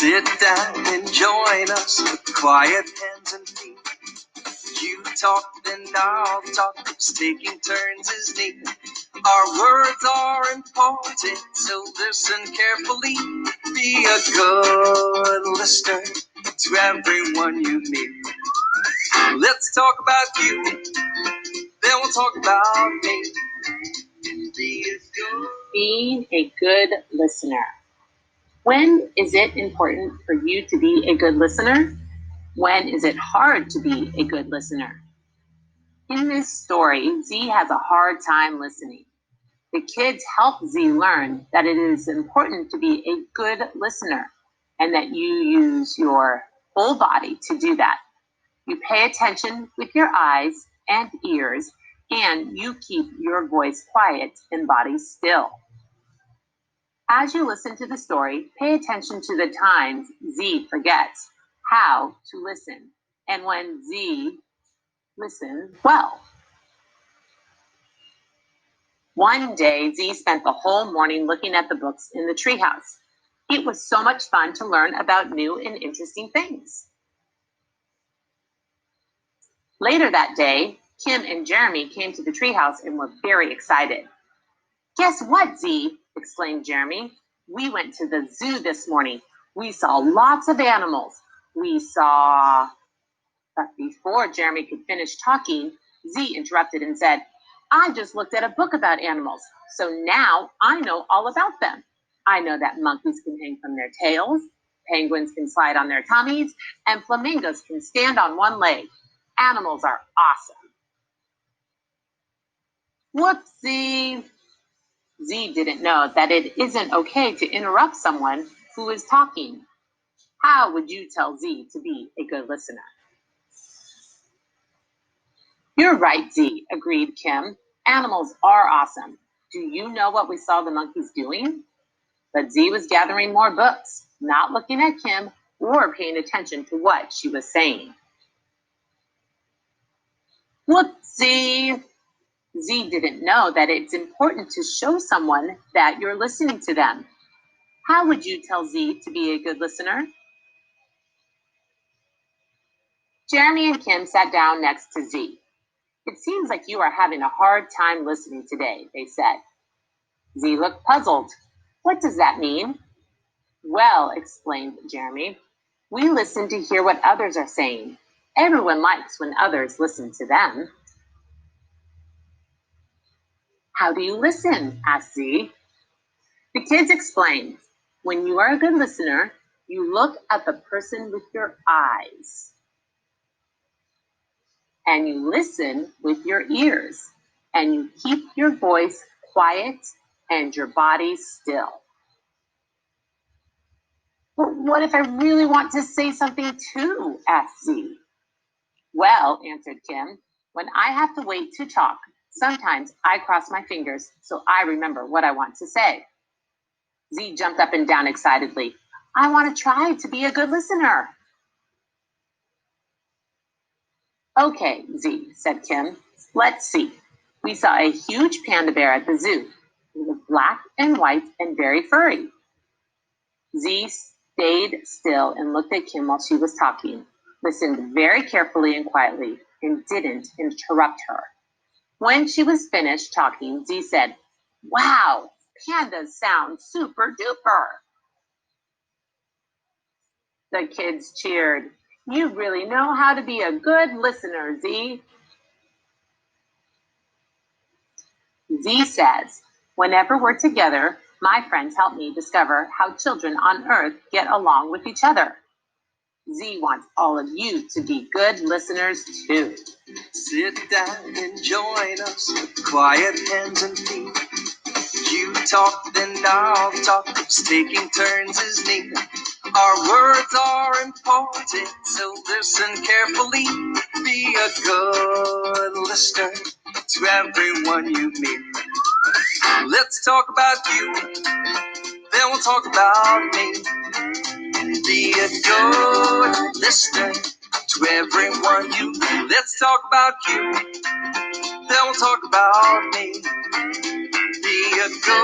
Sit down and join us with quiet hands and feet. You talk, then I'll talk. Taking turns is neat. Our words are important, so listen carefully. Be a good listener to everyone you meet. Let's talk about you, then we'll talk about me. Being a good listener. When is it important for you to be a good listener? When is it hard to be a good listener? In this story, Z has a hard time listening. The kids help Z learn that it is important to be a good listener and that you use your whole body to do that. You pay attention with your eyes and ears, and you keep your voice quiet and body still. As you listen to the story, pay attention to the times Z forgets how to listen and when Z listens well. One day, Z spent the whole morning looking at the books in the treehouse. It was so much fun to learn about new and interesting things. Later that day, Kim and Jeremy came to the treehouse and were very excited. "Guess what, Z?" exclaimed Jeremy. "We went to the zoo this morning. We saw lots of animals. We saw..." But before Jeremy could finish talking, Z interrupted and said, "I just looked at a book about animals, so now I know all about them. I know that monkeys can hang from their tails, penguins can slide on their tummies, and flamingos can stand on one leg. Animals are awesome." Whoopsie! Z didn't know that it isn't okay to interrupt someone who is talking. How would you tell Z to be a good listener? "You're right, Z," agreed Kim. "Animals are awesome. Do you know what we saw the monkeys doing?" But Z was gathering more books, not looking at Kim or paying attention to what she was saying. Whoopsie! Z didn't know that it's important to show someone that you're listening to them. How would you tell Z to be a good listener? Jeremy and Kim sat down next to Z. "It seems like you are having a hard time listening today," they said. Z looked puzzled. "What does that mean?" "Well," explained Jeremy, "we listen to hear what others are saying. Everyone likes when others listen to them." "How do you listen?" asked Z. The kids explained. When you are a good listener, you look at the person with your eyes. And you listen with your ears. And you keep your voice quiet and your body still. "But what if I really want to say something too?" asked Z. "Well," answered Kim, "when I have to wait to talk, sometimes I cross my fingers so I remember what I want to say." Z jumped up and down excitedly. "I want to try to be a good listener." "Okay, Z," said Kim. "Let's see. We saw a huge panda bear at the zoo. It was black and white and very furry." Z stayed still and looked at Kim while she was talking, listened very carefully and quietly, and didn't interrupt her. When she was finished talking, Z said, "Wow, pandas sound super duper." The kids cheered. "You really know how to be a good listener, Z." Z says, "Whenever we're together, my friends help me discover how children on Earth get along with each other." Z wants all of you to be good listeners too. Sit down and join us with quiet hands and feet. You talk, then I'll talk. Taking turns is neat. Our words are important, so listen carefully. Be a good listener to everyone you meet. Let's talk about you, then we'll talk about me. Be a good listener to everyone you meet. Let's talk about you, then we'll talk about me. Be a good